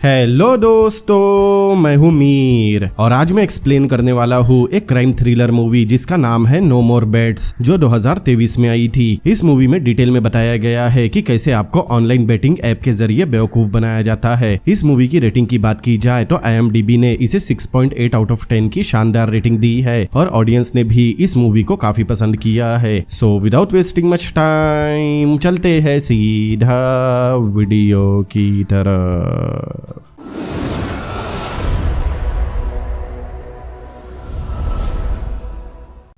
Hello दोस्तों, मैं हूँ मीर और आज मैं एक्सप्लेन करने वाला हूँ एक क्राइम थ्रिलर मूवी जिसका नाम है नो मोर बेट्स, जो 2023 में आई थी। इस मूवी में डिटेल में बताया गया है कि कैसे आपको ऑनलाइन बेटिंग ऐप के जरिए बेवकूफ बनाया जाता है। इस मूवी की रेटिंग की बात की जाए तो IMDb ने इसे 6.8 आउट ऑफ 10 की शानदार रेटिंग दी है और ऑडियंस ने भी इस मूवी को काफी पसंद किया है। So without wasting much time चलते हैं सीधा वीडियो की तरफ।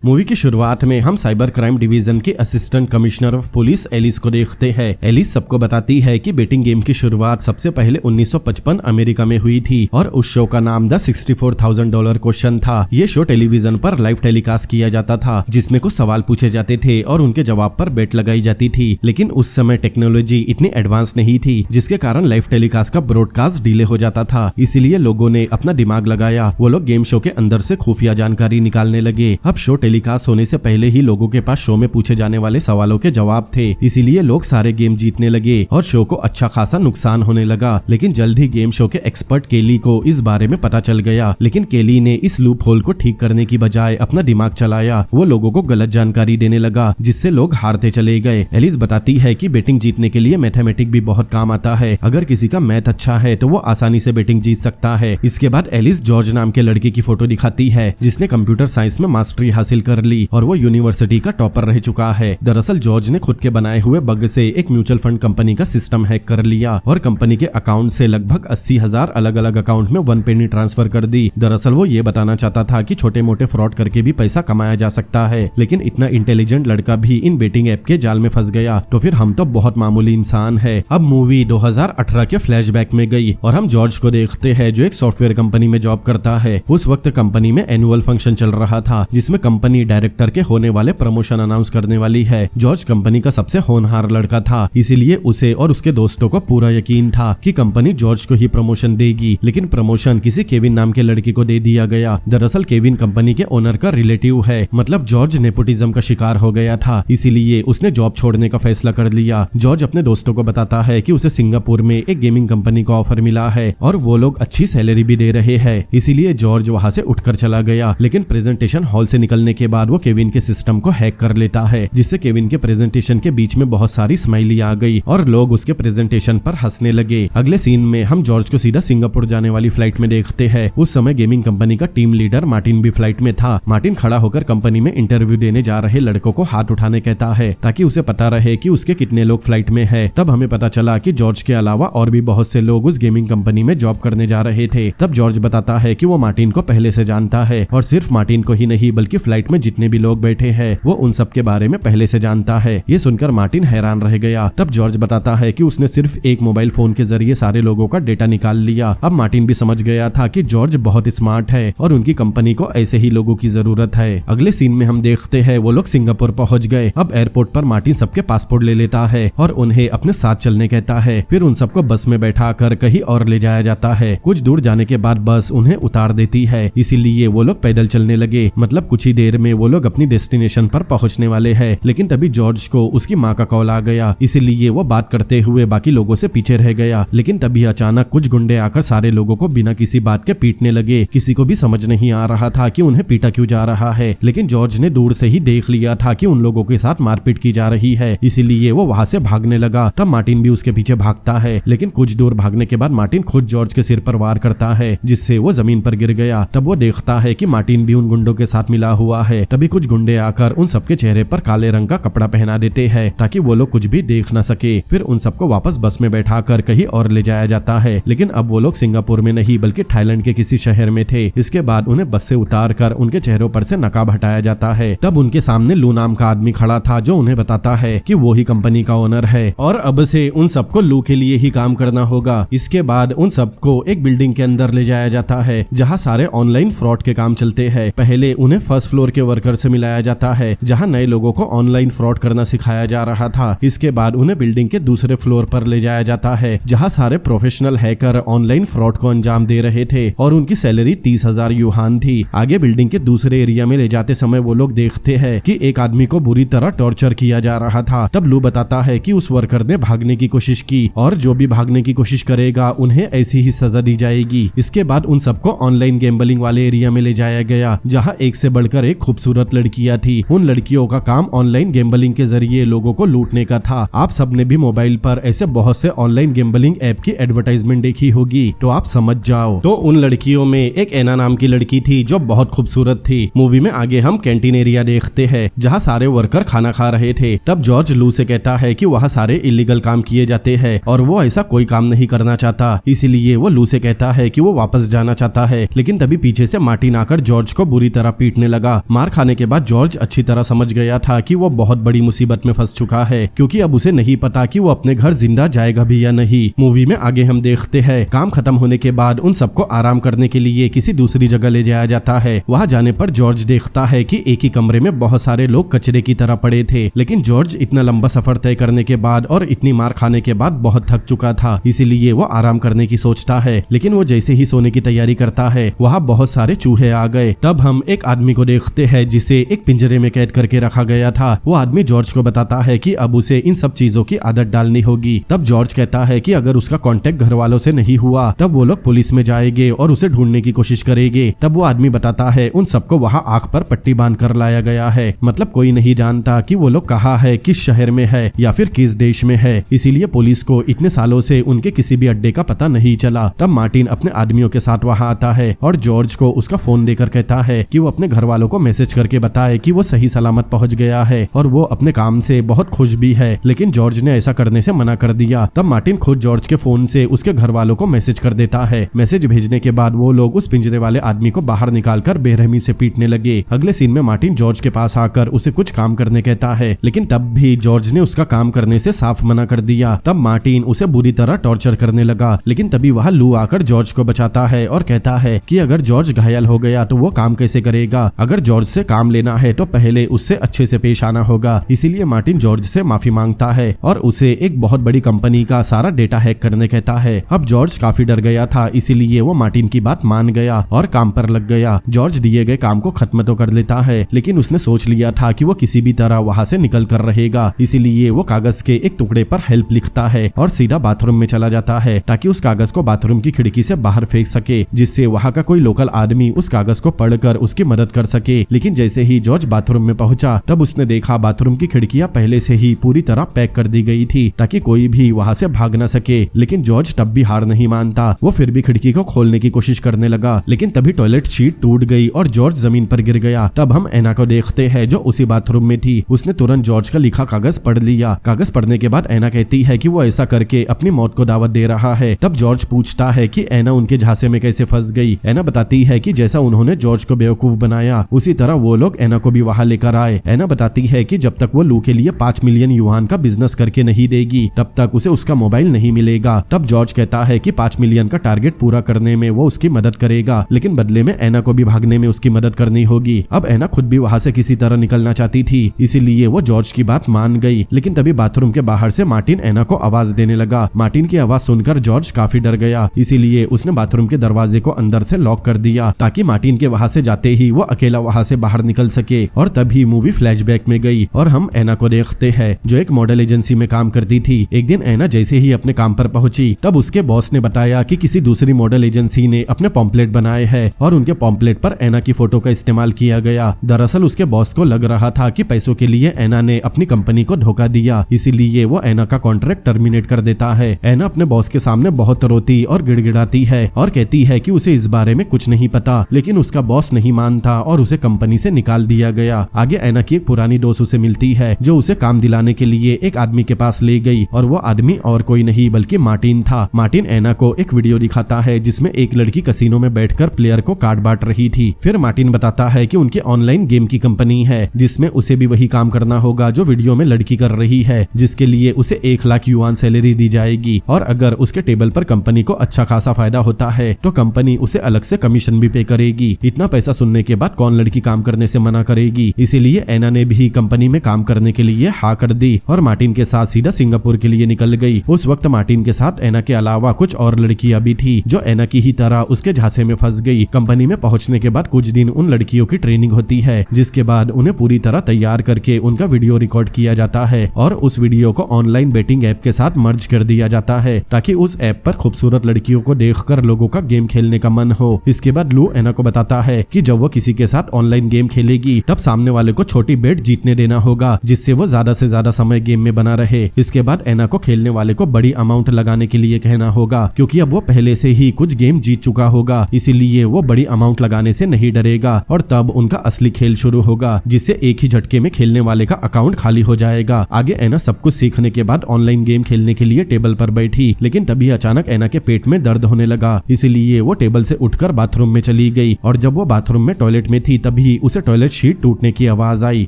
मूवी की शुरुआत में हम साइबर क्राइम डिवीजन के assistant commissioner of police Alice को देखते हैं। एलिस सबको बताती है कि बेटिंग गेम की शुरुआत सबसे पहले 1955 अमेरिका में हुई थी और उस शो का नाम द $64,000 क्वेश्चन था। ये शो टेलीविजन पर लाइव टेलीकास्ट किया जाता था, जिसमें कुछ सवाल पूछे जाते थे और उनके जवाब पर बेट लगाई जाती थी। लेकिन उस समय टेक्नोलॉजी इतनी एडवांस नहीं थी, जिसके कारण लाइव टेलीकास्ट का ब्रॉडकास्ट डिले हो जाता था। इसीलिए लोगों ने अपना दिमाग लगाया। वो लोग गेम शो के अंदर से खुफिया जानकारी निकालने लगे। अब शो टेलीकास्ट होने से पहले ही लोगों के पास शो में पूछे जाने वाले सवालों के जवाब थे, इसीलिए लोग सारे गेम जीतने लगे और शो को अच्छा खासा नुकसान होने लगा। लेकिन जल्द ही गेम शो के एक्सपर्ट केली को इस बारे में पता चल गया, लेकिन केली ने इस लूप होल को ठीक करने की बजाय अपना दिमाग चलाया। वो लोगों को गलत जानकारी देने लगा, जिससे लोग हारते चले गए। एलिस बताती है कि बेटिंग जीतने के लिए मैथमेटिक्स भी बहुत काम आता है। अगर किसी का मैथ अच्छा है तो वो आसानी से बेटिंग जीत सकता है। इसके बाद एलिस जॉर्ज नाम के लड़के की फोटो दिखाती है, जिसने कंप्यूटर साइंस में मास्टरी हासिल कर ली और वो यूनिवर्सिटी का टॉपर रह चुका है। दरअसल जॉर्ज ने खुद के बनाए हुए बग से एक म्यूचुअल फंड कंपनी का सिस्टम हैक कर लिया और कंपनी के अकाउंट से लगभग 80,000 अलग अलग अकाउंट में 1 पेनी ट्रांसफर कर दी। दरअसल वो ये बताना चाहता था कि छोटे मोटे फ्रॉड करके भी पैसा कमाया जा सकता है, लेकिन इतना इंटेलिजेंट लड़का भी इन बेटिंग ऐप के जाल में फंस गया तो फिर हम तो बहुत मामूली इंसान है। अब मूवी 2018 के फ्लैशबैक में गई और हम जॉर्ज को देखते हैं, जो एक सॉफ्टवेयर कंपनी में जॉब करता है। उस वक्त कंपनी में एनुअल फंक्शन चल रहा था, जिसमें कंपनी डायरेक्टर के होने वाले प्रमोशन अनाउंस करने वाली है। जॉर्ज कंपनी का सबसे होनहार लड़का था, इसीलिए उसे और उसके दोस्तों को पूरा यकीन था कि कंपनी जॉर्ज को ही प्रमोशन देगी। लेकिन प्रमोशन किसी केविन नाम के लड़के को दे दिया गया। दरअसल केविन कंपनी के ओनर का रिलेटिव है, मतलब जॉर्ज नेपोटिज्म का शिकार हो गया था, इसीलिए उसने जॉब छोड़ने का फैसला कर लिया। जॉर्ज अपने दोस्तों को बताता है कि उसे सिंगापुर में एक गेमिंग कंपनी का ऑफर मिला है और वो लोग अच्छी सैलरी भी दे रहे हैं, इसीलिए जॉर्ज वहां से उठकर चला गया। लेकिन प्रेजेंटेशन हॉल से निकलने के बाद वो केविन के सिस्टम को हैक कर लेता है, जिससे केविन के प्रेजेंटेशन के बीच में बहुत सारी स्माइली आ गई और लोग उसके प्रेजेंटेशन पर हंसने लगे। अगले सीन में हम जॉर्ज को सीधा सिंगापुर जाने वाली फ्लाइट में देखते हैं। उस समय गेमिंग कंपनी का टीम लीडर मार्टिन भी फ्लाइट में था। मार्टिन खड़ा होकर कंपनी में इंटरव्यू देने जा रहे लड़कों को हाथ उठाने कहता है, ताकि उसे पता रहे कि उसके कितने लोग फ्लाइट में है। तब हमें पता चला कि जॉर्ज के अलावा और भी बहुत से लोग उस गेमिंग कंपनी में जॉब करने जा रहे थे। तब जॉर्ज बताता है कि वो मार्टिन को पहले से जानता है और सिर्फ मार्टिन को ही नहीं बल्कि फ्लाइट में जितने भी लोग बैठे हैं वो उन सब के बारे में पहले से जानता है। ये सुनकर मार्टिन हैरान रह गया। तब जॉर्ज बताता है कि उसने सिर्फ एक मोबाइल फोन के जरिए सारे लोगों का डेटा निकाल लिया। अब मार्टिन भी समझ गया था कि जॉर्ज बहुत स्मार्ट है और उनकी कंपनी को ऐसे ही लोगों की जरूरत है। अगले सीन में हम देखते हैं वो लोग सिंगापुर पहुंच गए। अब एयरपोर्ट पर मार्टिन सबके पासपोर्ट ले लेता है और उन्हें अपने साथ चलने कहता है। फिर उन सबको बस में बैठा कर कहीं और ले जाया जाता है। कुछ दूर जाने के बाद बस उन्हें उतार देती है, इसीलिए वो लोग पैदल चलने लगे। मतलब कुछ ही देर में वो लोग अपनी डेस्टिनेशन पर पहुंचने वाले हैं। लेकिन तभी जॉर्ज को उसकी माँ का कॉल आ गया, इसीलिए वो बात करते हुए बाकी लोगों से पीछे रह गया। लेकिन तभी अचानक कुछ गुंडे आकर सारे लोगों को बिना किसी बात के पीटने लगे। किसी को भी समझ नहीं आ रहा था कि उन्हें पीटा क्यों जा रहा है, लेकिन जॉर्ज ने दूर से ही देख लिया था कि उन लोगों के साथ मारपीट की जा रही है, इसीलिए वो वहां से भागने लगा। तब मार्टिन भी उसके पीछे भागता है, लेकिन कुछ दूर भागने के बाद मार्टिन खुद जॉर्ज के सिर पर वार करता है, जिससे वो जमीन पर गिर गया। तब वो देखता है कि मार्टिन भी उन गुंडों के साथ मिला हुआ है। तभी कुछ गुंडे आकर उन सबके चेहरे पर काले रंग का कपड़ा पहना देते हैं, ताकि वो लोग कुछ भी देख न सके। फिर उन सबको वापस बस में बैठाकर कहीं और ले जाया जाता है। लेकिन अब वो लोग सिंगापुर में नहीं बल्कि थाईलैंड के किसी शहर में थे। इसके बाद उन्हें बस से उतार कर उनके चेहरों पर से नकाब हटाया जाता है। तब उनके सामने लू नाम का आदमी खड़ा था, जो उन्हें बताता है कि वो ही कंपनी का ओनर है और अब से उन सबको लू के लिए ही काम करना होगा। इसके बाद उन सबको एक बिल्डिंग के अंदर ले जाया जाता है, जहाँ सारे ऑनलाइन फ्रॉड के काम चलते हैं। पहले उन्हें फर्स्ट फ्लोर के वर्कर से मिलाया जाता है जहां नए लोगों को ऑनलाइन फ्रॉड करना सिखाया जा रहा था। इसके बाद उन्हें बिल्डिंग के दूसरे फ्लोर पर ले जाया जाता है जहां सारे प्रोफेशनल हैकर ऑनलाइन फ्रॉड को अंजाम दे रहे थे और उनकी सैलरी 30,000 युहान थी। आगे बिल्डिंग के दूसरे एरिया में ले जाते समय वो लोग देखते हैं कि एक आदमी को बुरी तरह टॉर्चर किया जा रहा था। तब लू बताता है कि उस वर्कर ने भागने की कोशिश की और जो भी भागने की कोशिश करेगा उन्हें ऐसी ही सजा दी जाएगी। इसके बाद उन सबको ऑनलाइन गैम्बलिंग वाले एरिया में ले जाया गया जहां एक से बढ़कर एक खूबसूरत लड़कियां थी। उन लड़कियों का काम ऑनलाइन गैम्बलिंग के जरिए लोगों को लूटने का था। आप सबने भी मोबाइल पर ऐसे बहुत से ऑनलाइन गैम्बलिंग ऐप की एडवर्टाइजमेंट देखी होगी, तो आप समझ जाओ। तो उन लड़कियों में एक एना नाम की लड़की थी जो बहुत खूबसूरत थी। मूवी में आगे हम कैंटीन एरिया देखते हैं जहाँ सारे वर्कर खाना खा रहे थे। तब जॉर्ज लू से कहता है कि वहाँ सारे इलीगल काम किए जाते हैं और वो ऐसा कोई काम नहीं करना चाहता, इसीलिए वो लू से कहता है कि वो वापस जाना चाहता है। लेकिन तभी पीछे से मार्टिन आकर जॉर्ज को बुरी तरह पीटने लगा। मार खाने के बाद जॉर्ज अच्छी तरह समझ गया था कि वो बहुत बड़ी मुसीबत में फंस चुका है, क्योंकि अब उसे नहीं पता कि वो अपने घर जिंदा जाएगा भी या नहीं। मूवी में आगे हम देखते हैं काम खत्म होने के बाद उन सबको आराम करने के लिए किसी दूसरी जगह ले जाया जाता है। वहाँ जाने पर जॉर्ज देखता है कि एक ही कमरे में बहुत सारे लोग कचरे की तरह पड़े थे। लेकिन जॉर्ज इतना लंबा सफर तय करने के बाद और इतनी मार खाने के बाद बहुत थक चुका था, इसीलिए वो आराम करने की सोचता है। लेकिन वो जैसे ही सोने की तैयारी करता है वहाँ बहुत सारे चूहे आ गए। तब हम एक आदमी को देखते हैं जिसे एक पिंजरे में कैद करके रखा गया था। वो आदमी जॉर्ज को बताता है कि अब उसे इन सब चीजों की आदत डालनी होगी। तब जॉर्ज कहता है कि अगर उसका कांटेक्ट घर वालों से नहीं हुआ तब वो लोग पुलिस में जाएंगे और उसे ढूंढने की कोशिश करेंगे। तब वो आदमी बताता है उन सबको वहाँ आंख पर पट्टी बांध कर लाया गया है, मतलब कोई नहीं जानता कि वो लोग कहाँ है, किस शहर में है या फिर किस देश में है, इसीलिए पुलिस को इतने सालों से उनके किसी भी अड्डे का पता नहीं चला। तब मार्टिन अपने आदमियों के साथ वहाँ आता है और जॉर्ज को उसका फोन देकर कहता है कि वो अपने घर वालों को मैसेज करके बताए कि वो सही सलामत पहुँच गया है और वो अपने काम से बहुत खुश भी है। लेकिन जॉर्ज ने ऐसा करने से मना कर दिया। तब मार्टिन खुद जॉर्ज के फोन से उसके घर वालों को मैसेज कर देता है। मैसेज भेजने के बाद वो लोग उस पिंजरे वाले आदमी को बाहर निकालकर बेरहमी से पीटने लगे। अगले सीन में मार्टिन जॉर्ज के पास आकर उसे कुछ काम करने कहता है, लेकिन तब भी जॉर्ज ने उसका काम करने से साफ मना कर दिया। तब मार्टिन उसे बुरी तरह टॉर्चर करने लगा, लेकिन तभी वहाँ लू आकर जॉर्ज को बचाता है और कहता है कि अगर जॉर्ज घायल हो गया तो वो काम कैसे करेगा। अगर जॉर्ज से काम लेना है तो पहले उससे अच्छे से पेश आना होगा। इसीलिए मार्टिन जॉर्ज से माफी मांगता है और उसे एक बहुत बड़ी कंपनी का सारा डेटा हैक करने कहता है। अब जॉर्ज काफी डर गया था, इसीलिए वो मार्टिन की बात मान गया और काम पर लग गया। जॉर्ज दिए गए काम को खत्म तो कर लेता है, लेकिन उसने सोच लिया था कि वो किसी भी तरह वहाँ से निकल कर रहेगा, इसीलिए वो कागज के एक टुकड़े पर हेल्प लिखता है और सीधा बाथरूम में चला जाता है ताकि उस कागज को बाथरूम की खिड़की से बाहर फेंक सके, जिससे वहाँ का कोई लोकल आदमी उस कागज को पढ़कर उसकी मदद कर सके। लेकिन जैसे ही जॉर्ज बाथरूम में पहुंचा तब उसने देखा बाथरूम की खिड़कियां पहले से ही पूरी तरह पैक कर दी गई थी ताकि कोई भी वहाँ से भाग न सके। लेकिन जॉर्ज तब भी हार नहीं मानता, वो फिर भी खिड़की को खोलने की कोशिश करने लगा। लेकिन तभी टॉयलेट शीट टूट गई और जॉर्ज जमीन पर गिर गया। तब हम एना को देखते हैं जो उसी बाथरूम में थी। उसने तुरंत जॉर्ज का लिखा कागज पढ़ लिया। कागज पढ़ने के बाद एना कहती है कि वो ऐसा करके अपनी मौत को दावत दे रहा है। तब जॉर्ज पूछता है कि एना उनके झांसे में कैसे फंस गई। एना बताती है कि जैसा उन्होंने जॉर्ज को बेवकूफ बनाया उसी तरह वो लोग एना को भी वहाँ लेकर आए। एना बताती है कि जब तक वो लू के लिए 5 मिलियन युआन का बिजनेस करके नहीं देगी तब तक उसे उसका मोबाइल नहीं मिलेगा। तब जॉर्ज कहता है कि 5 मिलियन का टारगेट पूरा करने में वो उसकी मदद करेगा, लेकिन बदले में एना को भी भागने में उसकी मदद करनी होगी। अब एना खुद भी वहाँ से किसी तरह निकलना चाहती थी, इसीलिए वो जॉर्ज की बात मान गई। लेकिन तभी बाथरूम के बाहर से मार्टिन एना को आवाज देने लगा। मार्टिन की आवाज सुनकर जॉर्ज काफी डर गया, इसीलिए उसने बाथरूम के दरवाजे को अंदर से लॉक कर दिया ताकि मार्टिन के वहाँ से जाते ही वो अकेला वहाँ से बाहर निकल सके। और तभी मूवी फ्लैशबैक में गई और हम एना को देखते हैं जो एक मॉडल एजेंसी में काम करती थी। एक दिन एना जैसे ही अपने काम पर पहुंची तब उसके बॉस ने बताया कि किसी दूसरी मॉडल एजेंसी ने अपने पॉम्पलेट बनाए हैं और उनके पॉम्पलेट पर एना की फोटो का इस्तेमाल किया गया। दरअसल उसके बॉस को लग रहा था कि पैसों के लिए एना ने अपनी कंपनी को धोखा दिया, इसीलिए वो एना का कॉन्ट्रैक्ट टर्मिनेट कर देता है। एना अपने बॉस के सामने बहुत रोती और गिड़गिड़ाती है और कहती है कि उसे इस बारे में कुछ नहीं पता, लेकिन उसका बॉस नहीं मानता और उसे कंपनी से निकाल दिया गया। आगे एना की एक पुरानी दोस्त उसे मिलती है जो उसे काम दिलाने के लिए एक आदमी के पास ले गई और वो आदमी और कोई नहीं बल्कि मार्टिन था। मार्टिन एना को एक वीडियो दिखाता है जिसमें एक लड़की कसिनो में बैठकर प्लेयर को कार्ड बांट रही थी। फिर मार्टिन बताता है कि उनकी ऑनलाइन गेम की कंपनी है जिसमें उसे भी वही काम करना होगा जो वीडियो में लड़की कर रही है, जिसके लिए उसे 1 लाख युआन सैलरी दी जाएगी और अगर उसके टेबल पर कंपनी को अच्छा खासा फायदा होता है तो कंपनी उसे अलग से कमीशन भी पे करेगी। इतना पैसा सुनने के बाद कौन लड़की काम करने से मना करेगी। इसीलिए एना ने भी कंपनी में काम करने के लिए हाँ कर दी और मार्टिन के साथ सीधा सिंगापुर के लिए निकल गई। उस वक्त मार्टिन के साथ एना के अलावा कुछ और लड़कियां भी थी जो एना की ही तरह उसके झांसे में फंस गई। कंपनी में पहुंचने के बाद कुछ दिन उन लड़कियों की ट्रेनिंग होती है, जिसके बाद उन्हें पूरी तरह तैयार करके उनका वीडियो रिकॉर्ड किया जाता है और उस वीडियो को ऑनलाइन बेटिंग ऐप के साथ मर्ज कर दिया जाता है ताकि उस ऐप पर खूबसूरत लड़कियों को देखकर लोगों का गेम खेलने का मन हो। इसके बाद लू एना को बताता है कि जब वो किसी के साथ ऑनलाइन गेम खेलेगी तब सामने वाले को छोटी बेट जीतने देना होगा, जिससे वो ज्यादा से ज्यादा समय गेम में बना रहे। इसके बाद एना को खेलने वाले को बड़ी अमाउंट लगाने के लिए कहना होगा, क्योंकि अब वो पहले से ही कुछ गेम जीत चुका होगा, इसीलिए वो बड़ी अमाउंट लगाने से नहीं डरेगा और तब उनका असली खेल शुरू होगा, जिससे एक ही झटके में खेलने वाले का अकाउंट खाली हो जाएगा। आगे एना सब कुछ सीखने के बाद ऑनलाइन गेम खेलने के लिए टेबल पर बैठी, लेकिन तभी अचानक एना के पेट में दर्द होने लगा, इसीलिए वो टेबल से उठकर बाथरूम में चली गई और जब वो बाथरूम में टॉयलेट में थी तभी उसे टॉयलेट शीट टूटने की आवाज आई।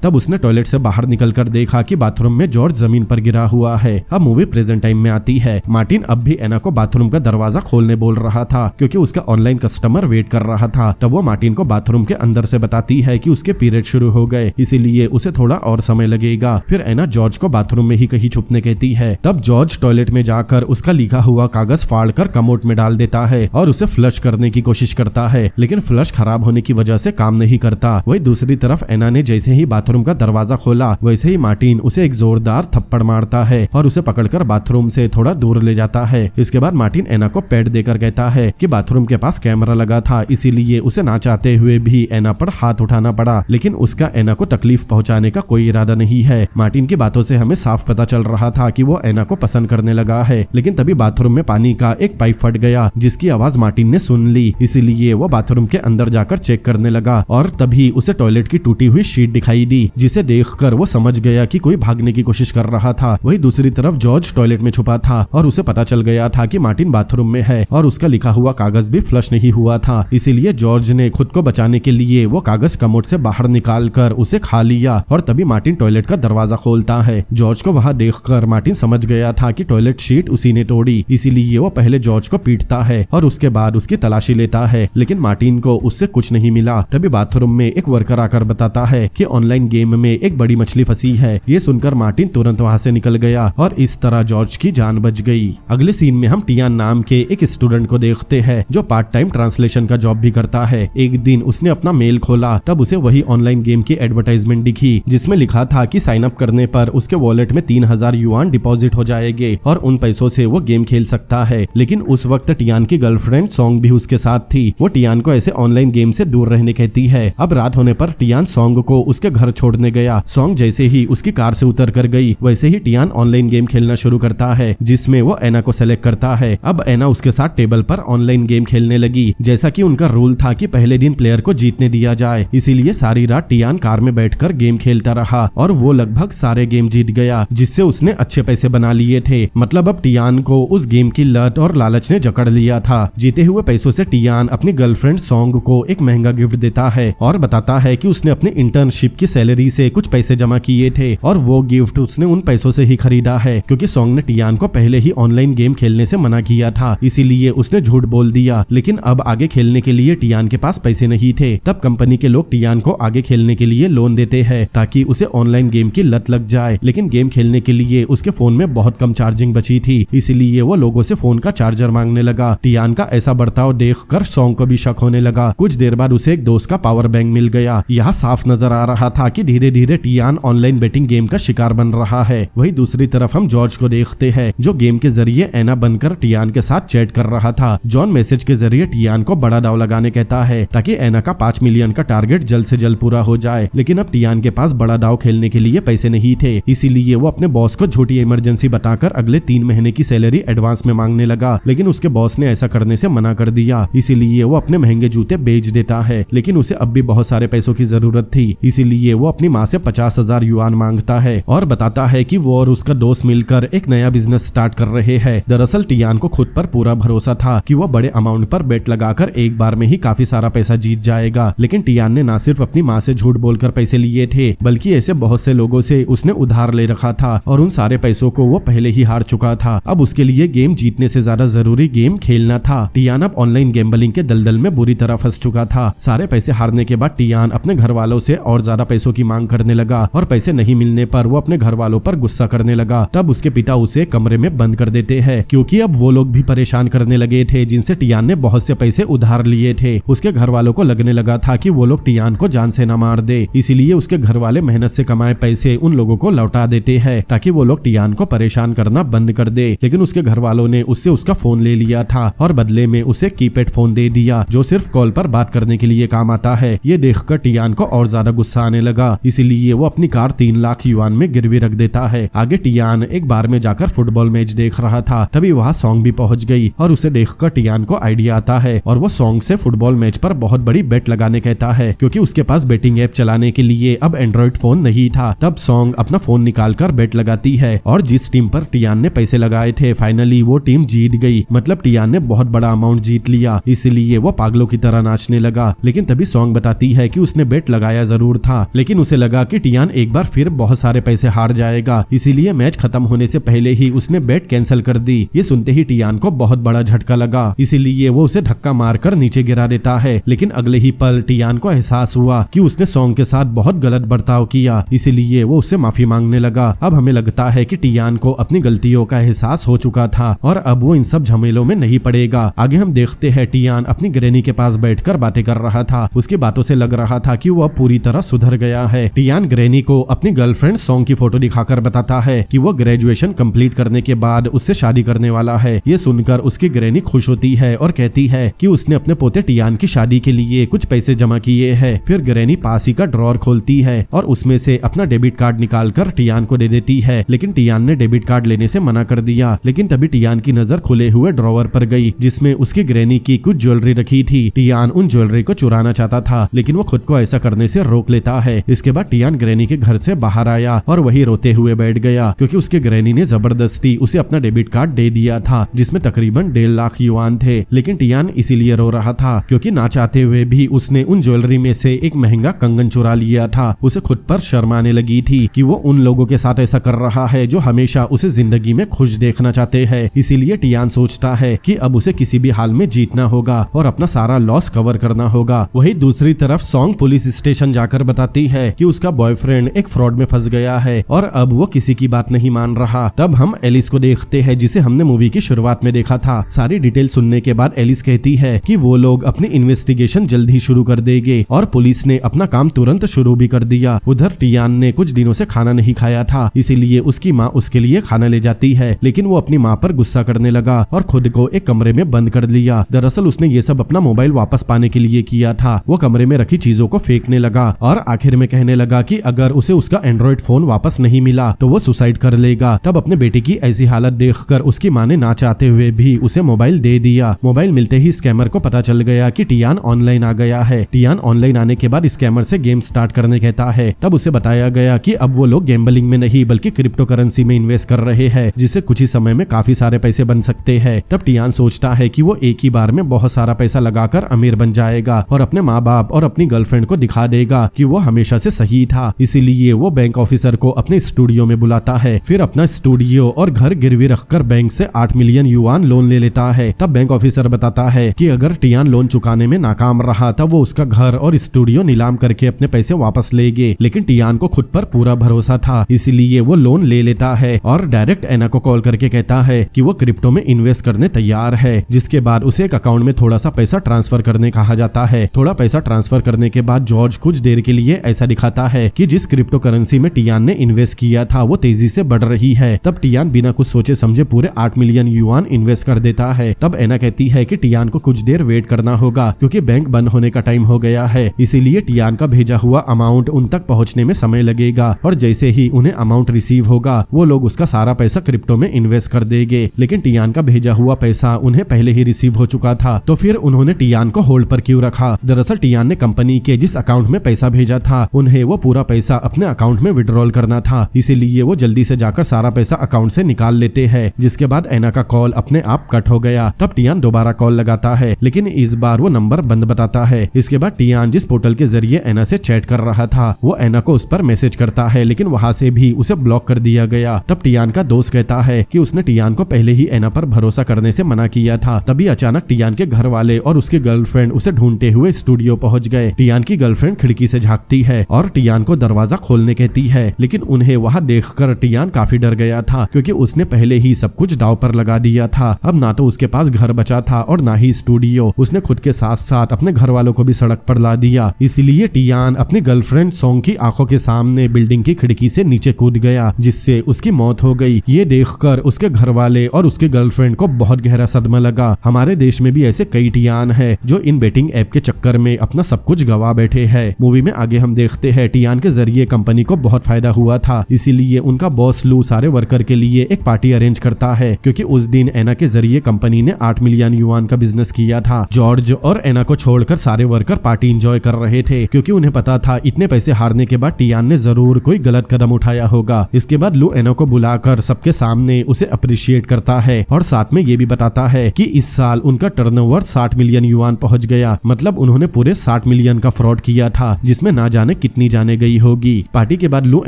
तब उसने टॉयलेट से बाहर निकलकर देखा कि बाथरूम में जॉर्ज जमीन पर गिरा हुआ है। अब मूवी प्रेजेंट टाइम में आती है। मार्टिन अब भी एना को बाथरूम का दरवाजा खोलने बोल रहा था क्योंकि उसका ऑनलाइन कस्टमर वेट कर रहा था। तब वो मार्टिन को बाथरूम के अंदर से बताती है कि उसके पीरियड शुरू हो गए, इसीलिए उसे थोड़ा और समय लगेगा। फिर एना जॉर्ज को बाथरूम में ही कहीं छुपने कहती है। तब जॉर्ज टॉयलेट में जाकर उसका लिखा हुआ कागज फाड़कर कमोड में डाल देता है और उसे फ्लश करने की कोशिश करता है, लेकिन फ्लश खराब होने की वजह से काम नहीं करता। वही दूसरी तरफ एना ने जैसे ही बाथरूम का दरवाजा खोला वैसे ही मार्टिन उसे एक जोरदार थप्पड़ मारता है और उसे पकड़कर बाथरूम से थोड़ा दूर ले जाता है। इसके बाद मार्टिन एना को पैड देकर कहता है कि बाथरूम के पास कैमरा लगा था, इसीलिए उसे ना चाहते हुए भी एना पर हाथ उठाना पड़ा, लेकिन उसका एना को तकलीफ पहुंचाने का कोई इरादा नहीं है। मार्टिन की बातों से हमें साफ पता चल रहा था कि वो एना को पसंद करने लगा है, लेकिन तभी बाथरूम में पानी का एक पाइप फट गया जिसकी आवाज मार्टिन ने सुन ली, इसीलिए वो बाथरूम के अंदर जाकर चेक करने लगा और तभी उसे टॉयलेट की टूटी हुई शीट दिखाई दी, जिसे देखकर वो समझ गया कि कोई भागने की कोशिश कर रहा था। वही दूसरी तरफ जॉर्ज टॉयलेट में छुपा था और उसे पता चल गया था कि मार्टिन बाथरूम में है और उसका लिखा हुआ कागज भी फ्लश नहीं हुआ था, इसीलिए जॉर्ज ने खुद को बचाने के लिए वो कागज कमोड से बाहर निकाल कर उसे खा लिया और तभी मार्टिन टॉयलेट का दरवाजा खोलता है। जॉर्ज को वहां देखकर मार्टिन समझ गया था कि टॉयलेट शीट उसी ने तोड़ी, इसीलिए वो पहले जॉर्ज को पीटता है और उसके बाद उसकी तलाशी लेता है, लेकिन मार्टिन को उससे कुछ नहीं मिला। तभी बाथरूम में एक वर्कर आकर बताता है कि ऑनलाइन गेम में एक बड़ी मछली फंसी है। ये सुनकर मार्टिन तुरंत वहां से निकल गया और इस तरह जॉर्ज की जान बच गई। अगले सीन में हम टियान नाम के एक स्टूडेंट को देखते हैं जो पार्ट टाइम ट्रांसलेशन का जॉब भी करता है। एक दिन उसने अपना मेल खोला, तब उसे वही ऑनलाइन गेम की एडवर्टाइजमेंट दिखी जिसमें लिखा था कि साइन अप करने पर उसके वॉलेट में 3000 युआन डिपॉजिट हो जाएंगे और उन पैसों से वो गेम खेल सकता है। लेकिन उस वक्त टियान की गर्लफ्रेंड सॉन्ग भी उसके साथ थी। वो टियान को ऐसे ऑनलाइन गेम से दूर रहने कहती है। अब रात होने पर टियान सॉन्ग को उसके घर छोड़ने गया। सॉन्ग जैसे ही उसकी कार से उतर कर गई वैसे ही टियान ऑनलाइन गेम खेलना शुरू करता है जिसमें वो एना को सेलेक्ट करता है। अब एना उसके साथ टेबल पर ऑनलाइन गेम खेलने लगी। जैसा कि उनका रूल था कि पहले दिन प्लेयर को जीतने दिया जाए, इसीलिए सारी रात टियान कार में बैठकर गेम खेलता रहा और वो लगभग सारे गेम जीत गया, जिससे उसने अच्छे पैसे बना लिए थे। मतलब अब टियान को उस गेम की लत और लालच ने जकड़ लिया था। जीते हुए पैसों से टियान अपनी गर्लफ्रेंड सॉन्ग को एक महंगा गिफ्ट देता है और बताता है कि उसने अपने इंटर्नशिप की सैलरी से कुछ पैसे जमा किए थे और वो गिफ्ट उसने उन पैसों से ही खरीदा है, क्योंकि सॉन्ग ने टियान को पहले ही ऑनलाइन गेम खेलने से मना किया था, इसीलिए उसने झूठ बोल दिया। लेकिन अब आगे खेलने के लिए टियान के पास पैसे नहीं थे। तब कंपनी के लोग टियान को आगे खेलने के लिए लोन देते हैं ताकि उसे ऑनलाइन गेम की लत लग जाए, लेकिन गेम खेलने के लिए उसके फोन में बहुत कम चार्जिंग बची थी, इसीलिए वो लोगों से फोन का चार्जर मांगने लगा। टियान का ऐसा बर्ताव देखकर सॉन्ग को भी शक होने लगा। कुछ देर बाद उसे एक दोस्त का पावर बैंक मिल गया। यहाँ साफ नजर आ रहा था कि धीरे धीरे टियान ऑनलाइन बेटिंग गेम का शिकार बन रहा है। वही दूसरी तरफ हम जॉर्ज को देखते हैं जो गेम के जरिए एना बनकर टियान के साथ चैट कर रहा था। जॉन मैसेज के जरिए टियान को बड़ा दाव लगाने कहता है ताकि एना का 5 मिलियन का टारगेट जल्द से जल्द पूरा हो जाए, लेकिन अब टियान के पास बड़ा दाव खेलने के लिए पैसे नहीं थे, इसीलिए वो अपने बॉस को झूठी इमरजेंसी बताकर अगले 3 महीने की सैलरी एडवांस में मांगने लगा, लेकिन उसके बॉस ने ऐसा करने से मना कर दिया, इसीलिए वो अपने महंगे जूते बेच देता है। लेकिन उसे अब भी बहुत सारे पैसों की जरूरत थी, इसीलिए वो अपनी माँ से 50,000 युआन मांगता है और बताता है कि वो और उसका दोस्त मिलकर एक नया बिजनेस स्टार्ट कर रहे हैं। दरअसल टियान को खुद पर पूरा भरोसा था कि वो बड़े अमाउंट पर बेट लगाकर एक बार में ही काफी सारा पैसा जीत जाएगा, लेकिन टियान ने न सिर्फ अपनी माँ से झूठ बोलकर पैसे लिए थे बल्कि ऐसे बहुत से लोगों से उसने उधार ले रखा था और उन सारे पैसों को वो पहले ही हार चुका था। अब उसके लिए गेम जीतने से ज्यादा जरूरी गेम खेलना था। टियान अब ऑनलाइन गैम्बलिंग के दलदल में बुरी तरह फंस चुका था। सारे पैसे हारने के बाद टियान अपने घर वालों से और ज्यादा पैसों की मांग करने लगा और पैसे नहीं मिलने पर वो अपने घर वालों पर गुस्सा करने लगा। तब उसके पिता उसे कमरे में बंद कर देते हैं क्योंकि अब वो लोग भी परेशान करने लगे थे जिनसे टियान ने बहुत से पैसे उधार लिए थे। उसके घर वालों को लगने लगा था कि वो लोग टियान को जान से न मार दे, इसीलिए उसके घर वाले मेहनत से कमाए पैसे उन लोगों को लौटा देते हैं ताकि वो लोग टियान को परेशान करना बंद कर दे। लेकिन उसके घर वालों ने उससे उसका फोन ले लिया था और बदले में उसे कीपैड फोन दे दिया जो सिर्फ कॉल पर बात करने के लिए काम आता है। ये देखकर टियान को और ज्यादा गुस्सा आने लगा, इसीलिए वो अपनी कार 3 लाख युआन में गिरवी रख देता है। आगे टियान एक बार में जाकर फुटबॉल मैच देख रहा था, तभी वहाँ सॉन्ग भी पहुंच गई और उसे देखकर टियान को आइडिया आता है और वो सॉन्ग से फुटबॉल मैच पर बहुत बड़ी बेट लगाने कहता है क्योंकि उसके पास बेटिंग ऐप चलाने के लिए अब एंड्रॉइड फोन नहीं था। तब सॉन्ग अपना फोन निकालकर बेट लगाती है और जिस टीम पर टियान ने पैसे लगाए थे फाइनली वो टीम जीत गई। मतलब टियान ने बहुत बड़ा अमाउंट जीत लिया, इसलिए वो पागलों की तरह नाचने लगा। लेकिन तभी सॉन्ग बताती है कि उसने बेट लगाया जरूर था, लेकिन उसे लगा कि टियान एक बार फिर बहुत सारे पैसे हार जाएगा, इसीलिए मैच खत्म होने से पहले ही उसने बेट कैंसिल कर दी। ये सुनते ही टियान को बहुत बड़ा झटका लगा, इसीलिए वो उसे धक्का मारकर नीचे गिरा देता है। लेकिन अगले ही पल टियान को एहसास हुआ कि उसने सॉन्ग के साथ बहुत गलत बर्ताव किया, इसीलिए वो उससे माफी मांगने लगा। अब हमें लगता है कि टियान को अपनी गलतियों का एहसास हो चुका था और अब वो इन सब झमेलों में नहीं पड़ेगा। आगे हम देखते हैं टियान अपनी ग्रैनी के पास बैठकर बातें कर रहा था। उसकी बातों से लग रहा था कि वो पूरी तरह सुधर गया है। टियान ग्रैनी को अपनी गर्लफ्रेंड सॉन्ग की फोटो दिखाकर बताता है कि वो ग्रेजुएशन कंप्लीट करने के बाद उससे शादी करने वाला है। ये सुनकर उसकी ग्रैनी खुश होती है और कहती है कि उसने अपने पोते टियान की शादी के लिए कुछ पैसे जमा किए हैं। फिर ग्रैनी पास ही का ड्रॉर खोलती है और उसमें से अपना डेबिट कार्ड निकालकर टियान को दे देती है, लेकिन टियान ने डेबिट कार्ड लेने से मना कर दिया। लेकिन तभी टियान की नजर खुले हुए ड्रॉवर पर गई जिसमें उसकी ग्रैनी की कुछ ज्वेलरी रखी थी। टियान उन ज्वेलरी को चुराना चाहता था, लेकिन वो खुद को ऐसा करने से रोक लेता है। इसके बाद टियान ग्रैनी के घर से बाहर आया और वही रोते हुए बैठ गया क्योंकि उसके ग्रैनी ने जबरदस्ती उसे अपना डेबिट कार्ड दे दिया था जिसमें तकरीबन 1.5 लाख युआन थे। लेकिन टियान इसीलिए रो रहा था क्योंकि ना चाहते हुए भी उसने उन ज्वेलरी में से एक महंगा कंगन चुरा लिया था। उसे खुद पर शर्म आने लगी थी कि वो उन लोगों के साथ ऐसा कर रहा है जो हमेशा उसे जिंदगी में खुश देखना चाहते हैं। इसीलिए टियान सोचता है कि अब उसे किसी भी हाल में जीतना होगा और अपना सारा लॉस कवर करना होगा। वही दूसरी तरफ सॉन्ग पुलिस स्टेशन जाकर बताती है कि उसका बॉयफ्रेंड एक फ्रॉड में फंस गया है और अब वो किसी की बात नहीं मान रहा। तब हम एलिस को देखते हैं जिसे हमने मूवी की शुरुआत में देखा था। सारी डिटेल सुनने के बाद एलिस कहती है कि वो लोग अपनी इन्वेस्टिगेशन जल्द ही शुरू कर देंगे और पुलिस ने अपना काम तुरंत शुरू भी कर दिया। उधर टियान ने कुछ दिनों से खाना नहीं खाया था, इसीलिए उसकी माँ उसके लिए खाना ले जाती है, लेकिन वो अपनी माँ पर गुस्सा करने लगा और खुद को एक कमरे में बंद कर लिया। दरअसल उसने ये सब अपना मोबाइल वापस पाने के लिए किया था। वो कमरे में रखी चीजों को फेंकने लगा और आखिर में कहने लगा कि अगर उसे उसका एंड्रॉइड फोन वापस नहीं मिला तो वो सुसाइड कर लेगा। तब अपने बेटे की ऐसी हालत देखकर उसकी माँ ने ना चाहते हुए भी उसे मोबाइल दे दिया। मोबाइल मिलते ही स्कैमर को पता चल गया कि टियान ऑनलाइन आ गया है। टियान ऑनलाइन आने के बाद स्कैमर से गेम स्टार्ट करने कहता है। तब उसे बताया गया कि अब वो लोग गैम्बलिंग में नहीं बल्कि क्रिप्टो करेंसी में इन्वेस्ट कर रहे हैं जिससे कुछ ही समय में काफी सारे पैसे बन सकते हैं। तब टियान सोचता है कि वो एक ही बार में बहुत सारा पैसा लगाकर अमीर बन जाएगा और अपने माँ बाप और अपनी गर्लफ्रेंड को दिखा देगा कि वो हमेशा से सही था। इसीलिए वो बैंक ऑफिसर को अपने स्टूडियो में बुलाता है। फिर अपना स्टूडियो और घर गिरवी रखकर बैंक से 8 मिलियन युआन लोन ले लेता है। तब बैंक ऑफिसर बताता है कि अगर टियान लोन चुकाने में नाकाम रहा तब वो उसका घर और स्टूडियो नीलाम करके अपने पैसे वापस लेंगे। लेकिन टियान को खुद पर पूरा भरोसा था, इसीलिए वो लोन ले लेता है और डायरेक्ट एना को कॉल करके कहता है कि वो क्रिप्टो में इन्वेस्ट करने तैयार है। जिसके बाद उसे एक अकाउंट में थोड़ा सा पैसा ट्रांसफर करने कहा जाता है। थोड़ा पैसा ट्रांसफर करने के बाद जॉर्ज कुछ देर के लिए ऐसा दिखाता है कि जिस क्रिप्टो करेंसी में टियान ने इन्वेस्ट किया था वो तेजी से बढ़ रही है। तब टियान बिना कुछ सोचे समझे पूरे 8 मिलियन युआन इन्वेस्ट कर देता है। तब एना कहती है कि टियान को कुछ देर वेट करना होगा क्योंकि बैंक बंद होने का टाइम हो गया है, इसीलिए टियान का भेजा हुआ अमाउंट उन तक पहुंचने में समय लगेगा और जैसे ही उन्हें अमाउंट रिसीव होगा वो लोग उसका सारा पैसा क्रिप्टो में इन्वेस्ट कर देंगे। लेकिन टियान का भेजा हुआ पैसा उन्हें पहले ही रिसीव हो चुका था, तो फिर उन्होंने टियान को होल्ड पर क्यों रखा? दरअसल टियान ने कंपनी के जिस अकाउंट में पैसा भेजा था उन्हें वो पूरा पैसा अपने अकाउंट में विड्रॉल करना था, इसीलिए वो जल्दी से जाकर सारा पैसा अकाउंट से निकाल लेते हैं। जिसके बाद एना का कॉल अपने आप कट हो गया। तब टियान दोबारा कॉल लगाता है, लेकिन इस बार वो नंबर बंद बताता है। इसके बाद टियान जिस पोर्टल के जरिए एना से चैट कर रहा था वो एना को उस पर मैसेज करता है, लेकिन वहां से भी उसे ब्लॉक कर दिया गया। तब टियान का दोस्त कहता है कि उसने टियान को पहले ही एना पर भरोसा करने से मना किया था। तभी अचानक टियान के घर वाले और उसकी गर्लफ्रेंड उसे ढूंढते हुए स्टूडियो पहुंच पहुंच गए। टियान की गर्लफ्रेंड खिड़की से झांकती है और टियान को दरवाजा खोलने कहती है, लेकिन उन्हें वहां देखकर टियान काफी डर गया था क्योंकि उसने पहले ही सब कुछ दांव पर लगा दिया था। अब ना तो उसके पास घर बचा था और ना ही स्टूडियो। उसने खुद के साथ साथ अपने घर वालों को भी सड़क पर ला दिया। इसलिए टियान अपनी गर्लफ्रेंड सोंग की आंखों के सामने बिल्डिंग की खिड़की से नीचे कूद गया, जिससे उसकी मौत हो गई। ये देखकर उसके घर वाले और उसके गर्लफ्रेंड को बहुत गहरा सदमा लगा। हमारे देश में भी ऐसे कई टियान है जो इन बेटिंग ऐप के चक्कर में अपना सब कुछ गवा बैठे हैं। मूवी में आगे हम देखते हैं टियान के जरिए कंपनी को बहुत फायदा हुआ था, इसीलिए उनका बॉस लू सारे वर्कर के लिए एक पार्टी अरेंज करता है क्योंकि उस दिन एना के जरिए कंपनी ने 8 मिलियन युआन का बिजनेस किया था। जॉर्ज और एना को छोड़कर सारे वर्कर पार्टी एंजॉय कर रहे थे क्योंकि उन्हें पता था इतने पैसे हारने के बाद टियान ने जरूर कोई गलत कदम उठाया होगा। इसके बाद लू एना को बुलाकर सबके सामने उसे अप्रिशिएट करता है और साथ में ये भी बताता है कि इस साल उनका टर्नओवर 60 मिलियन युआन पहुंच गया। मतलब उन्होंने पूरे 60 मिलियन का फ्रॉड किया था, जिसमें ना जाने कितनी जाने गई होगी। पार्टी के बाद लू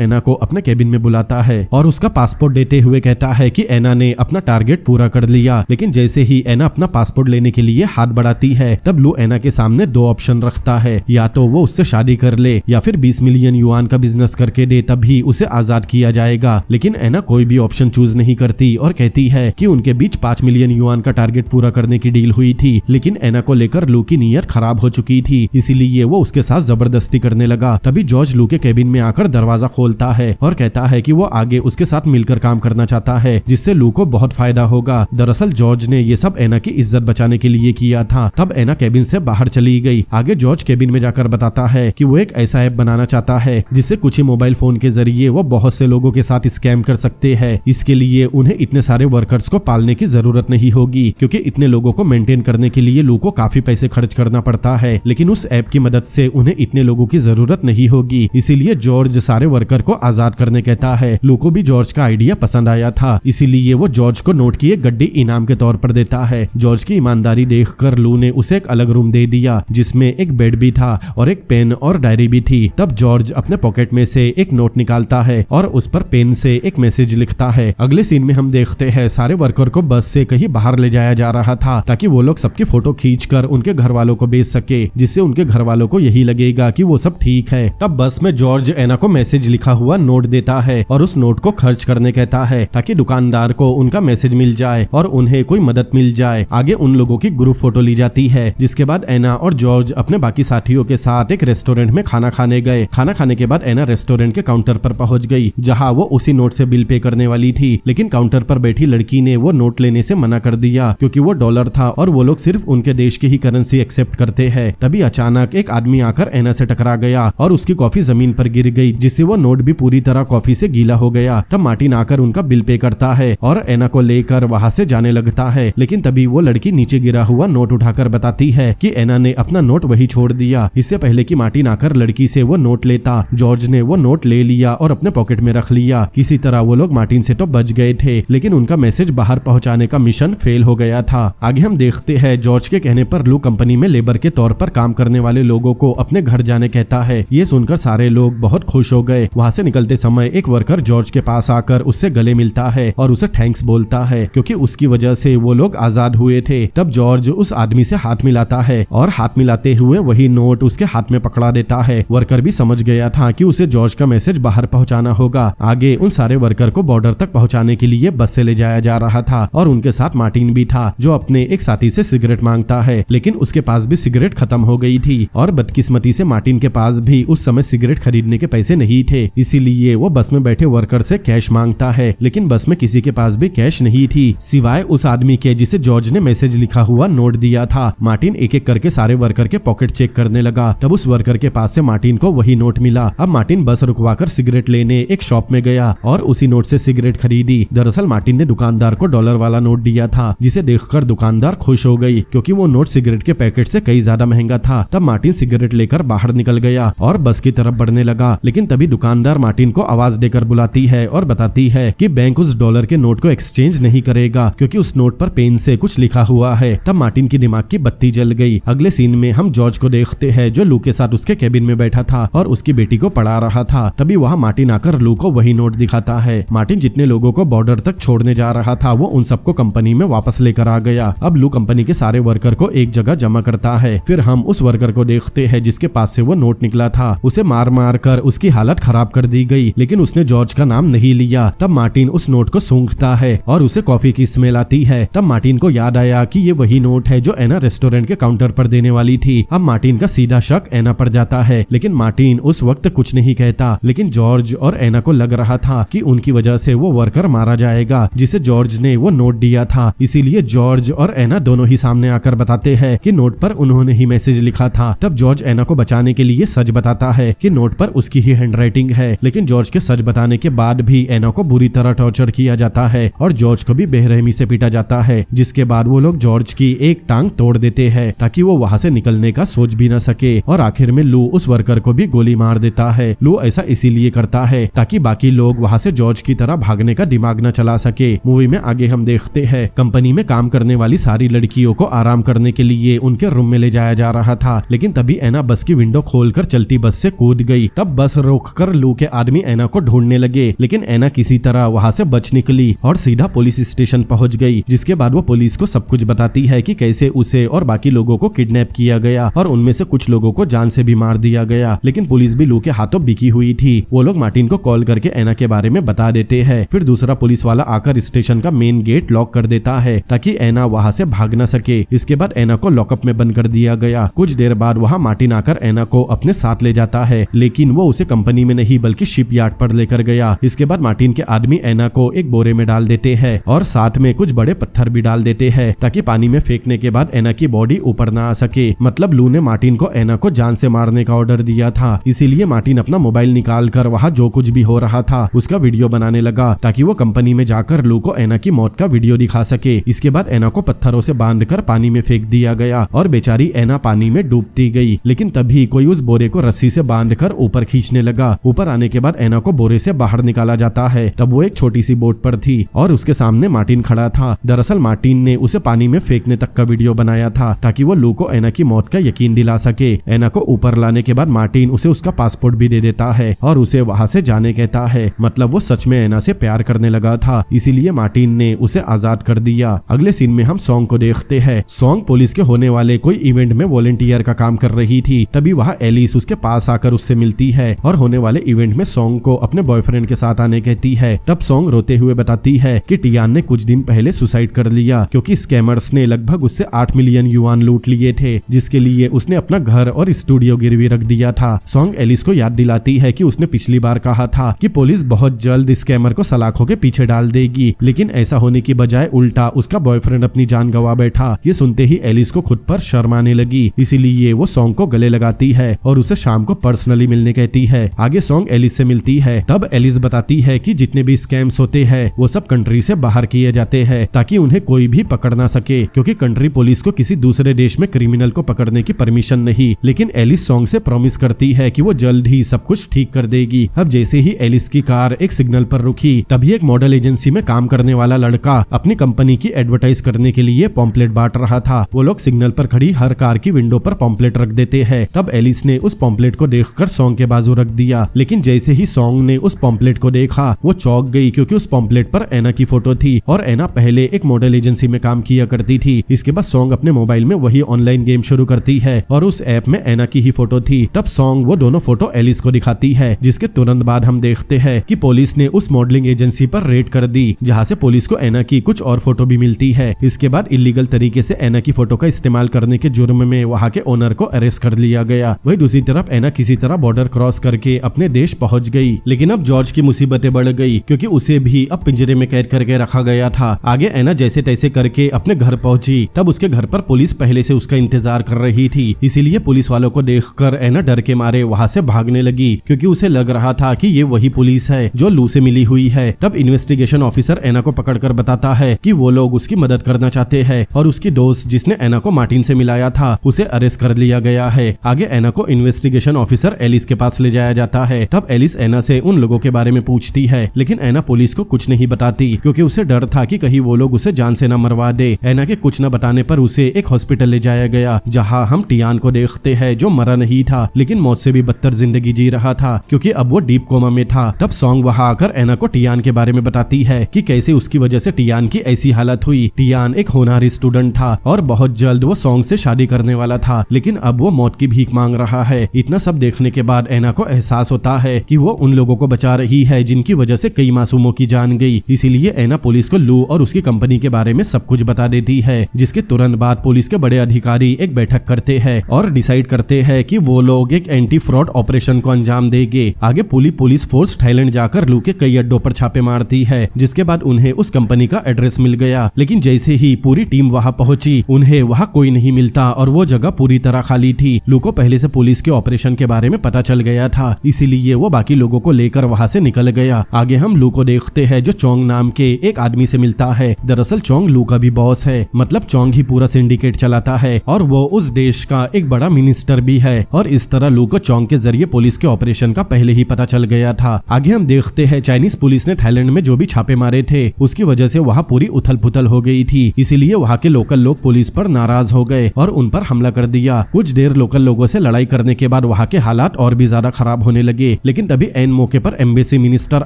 एना को अपने केबिन में बुलाता है और उसका पासपोर्ट देते हुए कहता है कि एना ने अपना टारगेट पूरा कर लिया। लेकिन जैसे ही एना अपना पासपोर्ट लेने के लिए हाथ बढ़ाती है, तब लू एना के सामने 2 ऑप्शन रखता है, या तो वो उससे शादी कर ले या फिर 20 मिलियन युआन का बिजनेस करके दे, तभी उसे आजाद किया जाएगा। लेकिन एना कोई भी ऑप्शन चूज नहीं करती और कहती है कि उनके बीच 5 मिलियन युआन का टारगेट पूरा करने की डील हुई थी। लेकिन एना को लेकर लू की नीयत खराब हो चुकी थी, इसीलिए वो उसके साथ जबरदस्ती करने लगा। तभी जॉर्ज लू के केबिन में आकर दरवाजा खोलता है और कहता है कि वो आगे उसके साथ मिलकर काम करना चाहता है, जिससे लू को बहुत फायदा होगा। दरअसल जॉर्ज ने ये सब एना की इज्जत बचाने के लिए किया था। तब एना केबिन से बाहर चली गई। आगे जॉर्ज केबिन में जाकर बताता है कि वो एक ऐसा ऐप बनाना चाहता है जिससे कुछ ही मोबाइल फोन के जरिए वो बहुत से लोगों के साथ स्कैम कर सकते हैं। इसके लिए उन्हें इतने सारे वर्कर्स को पालने की जरूरत नहीं होगी क्योंकि इतने लोगों को मेंटेन करने के लिए लू को काफी पैसे खर्च करना पड़ता है। लेकिन उस ऐप की मदद से उन्हें इतने लोगों की जरूरत नहीं होगी, इसीलिए जॉर्ज सारे वर्कर को आजाद करने कहता है। लू को भी जॉर्ज का आइडिया पसंद आया था, इसीलिए वो जॉर्ज को नोट की एक गड्डी इनाम के तौर पर देता है। जॉर्ज की ईमानदारी देखकर लू ने उसे एक अलग रूम दे दिया जिसमें एक बेड भी था और एक पेन और डायरी भी थी। तब जॉर्ज अपने पॉकेट में से एक नोट निकालता है और उस पर पेन से एक मैसेज लिखता है। अगले सीन में हम देखते हैं सारे वर्कर को बस से कहीं बाहर ले जाया जा रहा था ताकि वो लोग सबकी फोटो खींचकर उनके घर वालों को भेज सके, जिससे उनके घर वालों को यही लगेगा कि वो सब ठीक है। तब बस में जॉर्ज एना को मैसेज लिखा हुआ नोट देता है और उस नोट को खर्च करने कहता है ताकि दुकानदार को उनका मैसेज मिल जाए और उन्हें कोई मदद मिल जाए। आगे उन लोगों की ग्रुप फोटो ली जाती है, जिसके बाद एना और जॉर्ज अपने बाकी साथियों के साथ एक रेस्टोरेंट में खाना खाने गए। खाना खाने के बाद एना रेस्टोरेंट के काउंटर पर पहुंच गई जहां वो उसी नोट से बिल पे करने वाली थी, लेकिन काउंटर पर बैठी लड़की ने वो नोट लेने से मना कर दिया क्योंकि वो डॉलर था और वो लोग सिर्फ उनके देश की ही करेंसी एक्सेप्ट करते हैं। तभी अचानक एक आदमी आकर एना से टकरा गया और उसकी कॉफी जमीन पर गिर गई, जिससे वो नोट भी पूरी तरह कॉफी से गीला हो गया। तब मार्टिन आकर उनका बिल पे करता है और एना को लेकर वहां से जाने लगता है, लेकिन तभी वो लड़की नीचे गिरा हुआ नोट उठाकर बताती है कि एना ने अपना नोट वही छोड़ दिया। इससे पहले कि मार्टिन आकर लड़की से वो नोट लेता, जॉर्ज ने वो नोट ले लिया और अपने पॉकेट में रख लिया। किसी तरह वो लोग मार्टिन से तो बच गए थे, लेकिन उनका मैसेज बाहर पहुंचाने का मिशन फेल हो गया था। आगे हम देखते हैं जॉर्ज के कहने पर लू कंपनी में लेबर के तौर पर काम करने वाले लोगों को अपने घर जाने कहता है। ये सुनकर सारे लोग बहुत खुश हो गए। वहाँ से निकलते समय एक वर्कर जॉर्ज के पास आकर उससे गले मिलता है और उसे थैंक्स बोलता है क्योंकि उसकी वजह से वो लोग आजाद हुए थे। तब जॉर्ज उस आदमी से हाथ मिलाता है और हाथ मिलाते हुए वही नोट उसके हाथ में पकड़ा देता है। वर्कर भी समझ गया था कि उसे जॉर्ज का मैसेज बाहर पहुंचाना होगा। आगे उन सारे वर्कर को बॉर्डर तक पहुंचाने के लिए बस से ले जाया जा रहा था और उनके साथ मार्टिन भी था जो अपने एक साथी से सिगरेट मांगता है, लेकिन उसके पास भी सिगरेट खत्म हो गई थी और बदकिस्मती से मार्टिन के पास भी उस समय सिगरेट खरीदने के पैसे नहीं थे, इसीलिए वो बस में बैठे वर्कर से कैश मांगता है। लेकिन बस में किसी के पास भी कैश नहीं थी सिवाय उस आदमी के जिसे जॉर्ज ने मैसेज लिखा हुआ नोट दिया था। मार्टिन एक एक करके सारे वर्कर के पॉकेट चेक करने लगा। तब उस वर्कर के पास से मार्टिन को वही नोट मिला। अब मार्टिन बस रुकवाकर सिगरेट लेने एक शॉप में गया और उसी नोट से सिगरेट खरीदी। दरअसल मार्टिन ने दुकानदार को डॉलर वाला नोट दिया था, जिसे देखकर दुकानदार खुश हो गई क्योंकि वो नोट सिगरेट के पैकेट से कई ज्यादा महंगा था। तब मार्टिन सिगरेट लेकर बाहर निकल गया और बस की तरफ बढ़ने लगा, लेकिन तभी दुकानदार मार्टिन को आवाज देकर बुलाती है और बताती है कि बैंक उस डॉलर के नोट को एक्सचेंज नहीं करेगा क्योंकि उस नोट पर पेन से कुछ लिखा हुआ है। तब मार्टिन की दिमाग की बत्ती जल गई। अगले सीन में हम जॉर्ज को देखते हैं जो लू के साथ उसके केबिन में बैठा था और उसकी बेटी को पढ़ा रहा था। तभी वहाँ मार्टिन आकर लू को वही नोट दिखाता है। मार्टिन जितने लोगों को बॉर्डर तक छोड़ने जा रहा था वो उन सबको कंपनी में वापस लेकर आ गया। अब लू कंपनी के सारे वर्कर को एक जगह जमा करता है। फिर हम उस वर्कर वर्कर को देखते हैं जिसके पास से वो नोट निकला था। उसे मार मार कर उसकी हालत खराब कर दी गई, लेकिन उसने जॉर्ज का नाम नहीं लिया। तब मार्टिन उस नोट को सूंघता है और उसे कॉफी की स्मेल आती है। तब मार्टिन को याद आया कि ये वही नोट है जो एना रेस्टोरेंट के काउंटर पर देने वाली थी। अब मार्टिन का सीधा शक एना पर जाता है, लेकिन मार्टिन उस वक्त कुछ नहीं कहता। लेकिन जॉर्ज और एना को लग रहा था कि उनकी वजह से वो वर्कर मारा जाएगा जिसे जॉर्ज ने वो नोट दिया था। इसीलिए जॉर्ज और एना दोनों ही सामने आकर बताते हैं कि नोट पर उन्होंने ही मैसेज लिखा था। तब जॉर्ज एना को बचाने के लिए सच बताता है कि नोट पर उसकी ही हैंडराइटिंग है। लेकिन जॉर्ज के सच बताने के बाद भी एना को बुरी तरह टॉर्चर किया जाता है और जॉर्ज को भी बेरहमी से पीटा जाता है, जिसके बाद वो लोग जॉर्ज की एक टांग तोड़ देते हैं ताकि वो वहाँ से निकलने का सोच भी न सके। और आखिर में लू उस वर्कर को भी गोली मार देता है। लू ऐसा इसीलिए करता है ताकि बाकी लोग वहाँ से जॉर्ज की तरह भागने का दिमाग न चला सके। मूवी में आगे हम देखते हैं कंपनी में काम करने वाली सारी लड़कियों को आराम करने के लिए उनके रूम में ले जाया जा रहा था, लेकिन तभी एना बस की विंडो खोलकर चलती बस से कूद गई। तब बस रोककर लू के आदमी एना को ढूंढने लगे, लेकिन एना किसी तरह वहाँ से बच निकली और सीधा पुलिस स्टेशन पहुँच गई। जिसके बाद वो पुलिस को सब कुछ बताती है कि कैसे उसे और बाकी लोगों को किडनैप किया गया और उनमें से कुछ लोगों को जान से भी मार दिया गया। लेकिन पुलिस भी लू के हाथों बिकी हुई थी। वो लोग मार्टिन को कॉल करके एना के बारे में बता देते हैं। फिर दूसरा पुलिस वाला आकर स्टेशन का मेन गेट लॉक कर देता है ताकि एना वहाँ से भाग न सके। इसके बाद एना को लॉकअप में बंद कर दिया गया। कुछ देर बाद वहाँ मार्टिन आकर एना को अपने साथ ले जाता है, लेकिन वो उसे कंपनी में नहीं बल्कि शिप यार्ड पर लेकर गया। इसके बाद मार्टिन के आदमी एना को एक बोरे में डाल देते हैं और साथ में कुछ बड़े पत्थर भी डाल देते हैं ताकि पानी में फेंकने के बाद एना की बॉडी ऊपर ना आ सके। मतलब लू ने मार्टिन को एना को जान से मारने का ऑर्डर दिया था। इसीलिए मार्टिन अपना मोबाइल निकाल कर वहाँ जो कुछ भी हो रहा था उसका वीडियो बनाने लगा ताकि वो कंपनी में जाकर लू को एना की मौत का वीडियो दिखा सके। इसके बाद एना को पत्थरों से बांधकर पानी में फेंक दिया गया और बेचारी एना पानी में डूबती गई। लेकिन तभी कोई उस बोरे को रस्सी से बांधकर ऊपर खींचने लगा। ऊपर आने के बाद एना को बोरे से बाहर निकाला जाता है। तब वो एक छोटी सी बोट पर थी और उसके सामने मार्टिन खड़ा था। दरअसल मार्टिन ने उसे पानी में फेंकने तक का वीडियो बनाया था ताकि वो लू को एना की मौत का यकीन दिला सके। एना को ऊपर लाने के बाद मार्टिन उसे उसका पासपोर्ट भी दे देता है और उसे वहाँ से जाने कहता है। मतलब वो सच में एना से प्यार करने लगा था, इसीलिए मार्टिन ने उसे आजाद कर दिया। अगले सीन में हम सॉन्ग को देखते हैं। सॉन्ग पुलिस के होने वाले कोई इवेंट में वॉलंटियर का काम कर रही थी। तभी वहाँ एलिस उसके पास आकर उससे मिलती है और होने वाले इवेंट में सॉन्ग को अपने बॉयफ्रेंड के साथ आने कहती है। तब सॉन्ग रोते हुए बताती है कि टियान ने कुछ दिन पहले सुसाइड कर लिया क्योंकि स्कैमर्स ने लगभग उससे 8 मिलियन युआन लूट लिए थे, जिसके लिए उसने अपना घर और स्टूडियो गिरवी रख दिया था। सॉन्ग एलिस को याद दिलाती है कि उसने पिछली बार कहा था कि पुलिस बहुत जल्द स्कैमर को सलाखों के पीछे डाल देगी, लेकिन ऐसा होने की बजाय उल्टा उसका बॉयफ्रेंड अपनी जान गंवा बैठा। ये सुनते ही एलिस को खुद पर शर्म आने लगी, इसीलिए वो सॉन्ग को गले लगाती है और उसे शाम को पर्सनली मिलने कहती है। आगे सॉन्ग एलिस से मिलती है। तब एलिस बताती है कि जितने भी स्कैम्स होते हैं वो सब कंट्री से बाहर किए जाते हैं ताकि उन्हें कोई भी पकड़ ना सके, क्योंकि कंट्री पुलिस को किसी दूसरे देश में क्रिमिनल को पकड़ने की परमिशन नहीं। लेकिन एलिस सॉन्ग से प्रॉमिस करती है कि वो जल्द ही सब कुछ ठीक कर देगी। अब जैसे ही एलिस की कार एक सिग्नल पर रुकी, तभी एक मॉडल एजेंसी में काम करने वाला लड़का अपनी कंपनी की एडवर्टाइज करने के लिए पॉम्पलेट बांट रहा था। वो लोग सिग्नल पर खड़ी हर कार की विंडो पर पॉम्पलेट रख देते हैं। तब एलिस ने उस पॉम्पलेट को देखकर सॉन्ग के बाजू रख दिया, लेकिन जैसे ही सॉन्ग ने उस पॉम्पलेट को देखा वो चौंक गई, क्योंकि उस पॉम्पलेट पर एना की फोटो थी और एना पहले एक मॉडल एजेंसी में काम किया करती थी। इसके बाद सॉन्ग अपने मोबाइल में वही ऑनलाइन गेम शुरू करती है और उस ऐप में एना की ही फोटो थी। तब सॉन्ग वो दोनों फोटो एलिस को दिखाती है, जिसके तुरंत बाद हम देखते हैं कि पुलिस ने उस मॉडलिंग एजेंसी पर रेड कर दी, जहां से पुलिस को एना की कुछ और फोटो भी मिलती है। इसके बाद इलीगल तरीके से एना की फोटो का इस्तेमाल करने के जुर्म में वहां के ओनर को अरेस्ट कर लिया गया। वही दूसरी तरफ एना किसी तरह बॉर्डर क्रॉस करके अपने देश पहुंच गई। लेकिन अब जॉर्ज की मुसीबतें बढ़ गई, क्योंकि उसे भी अब पिंजरे में कैद करके रखा गया था। आगे एना जैसे तैसे करके अपने घर पहुंची। तब उसके घर पर पुलिस पहले से उसका इंतजार कर रही थी, इसीलिए पुलिस वालों को देखकर एना डर के मारे वहां से भागने लगी, क्योंकि उसे लग रहा था कि ये वही पुलिस है जो लू से मिली हुई है। तब इन्वेस्टिगेशन ऑफिसर एना को पकड़कर बताता है कि वो लोग उसकी मदद करना चाहते हैं और उसकी दोस्त जिसने एना को मार्टिन से मिलाया था उसे अरेस्ट कर लिया गया है। आगे एना को इन्वेस्टिगेशन ऑफिसर एलिस के पास ले जाया जाता है। तब एलिस एना से उन लोगों के बारे में पूछती है, लेकिन एना पुलिस को कुछ नहीं बताती, क्योंकि उसे डर था कि कहीं वो लोग उसे जान से न मरवा दे। एना के कुछ न बताने पर उसे एक हॉस्पिटल ले जाया गया, जहां हम टियान को देखते हैं जो मरा नहीं था, लेकिन मौत से भी बदतर जिंदगी जी रहा था, क्योंकि अब वो डीप कोमा में था। तब सॉन्ग वहां आकर एना को टियान के बारे में बताती है कि कैसे उसकी वजह से टियान की ऐसी हालत हुई। टियान एक होनहारी स्टूडेंट था और बहुत जल्द वो सॉन्ग से शादी करने वाला था, लेकिन अब वो मौत की भीख मांग रहा है। इतना सब देखने के बाद एना को एहसास होता है कि वो उन लोगों को बचा रही है जिनकी वजह से कई मासूमों की जान गई। इसीलिए एना पुलिस को लू और उसकी कंपनी के बारे में सब कुछ बता देती है, जिसके तुरंत बाद पुलिस के बड़े अधिकारी एक बैठक करते हैं और डिसाइड करते हैं कि वो लोग एक एंटी फ्रॉड ऑपरेशन को अंजाम देंगे। आगे पूरी पुलिस फोर्स थाईलैंड जाकर लू के कई अड्डों पर छापे मारती है, जिसके बाद उन्हें उस कंपनी का एड्रेस मिल गया। लेकिन जैसे ही पूरी टीम वहां पहुंची, उन्हें वहां कोई नहीं मिलता और वो जगह पूरी तरह खाली थी। लू को पहले से पुलिस के ऑपरेशन के बारे में पता चल गया था, इसीलिए वो बाकी लोगों को लेकर वहां से निकल गया। आगे हम लू को देखते हैं जो चोंग नाम के एक आदमी से मिलता है। दरअसल चोंग लू का भी बॉस है, मतलब चोंग ही पूरा सिंडिकेट चलाता है और वो उस देश का एक बड़ा मिनिस्टर भी है। और इस तरह लू को चोंग के जरिए पुलिस के ऑपरेशन का पहले ही पता चल गया था। आगे हम देखते हैं चाइनीज पुलिस ने थाईलैंड में जो भी छापे मारे थे उसकी वजह से वहाँ पूरी उथल पुथल हो गई थी, इसीलिए वहाँ के लोकल लोग पुलिस पर नाराज हो गए और उन पर हमला कर दिया। कुछ देर लोकल लोगों से लड़ाई करने के बाद वहाँ के हालात और भी ज्यादा खराब होने लगे। लेकिन तभी एन मौके पर एम्बेसी मिनिस्टर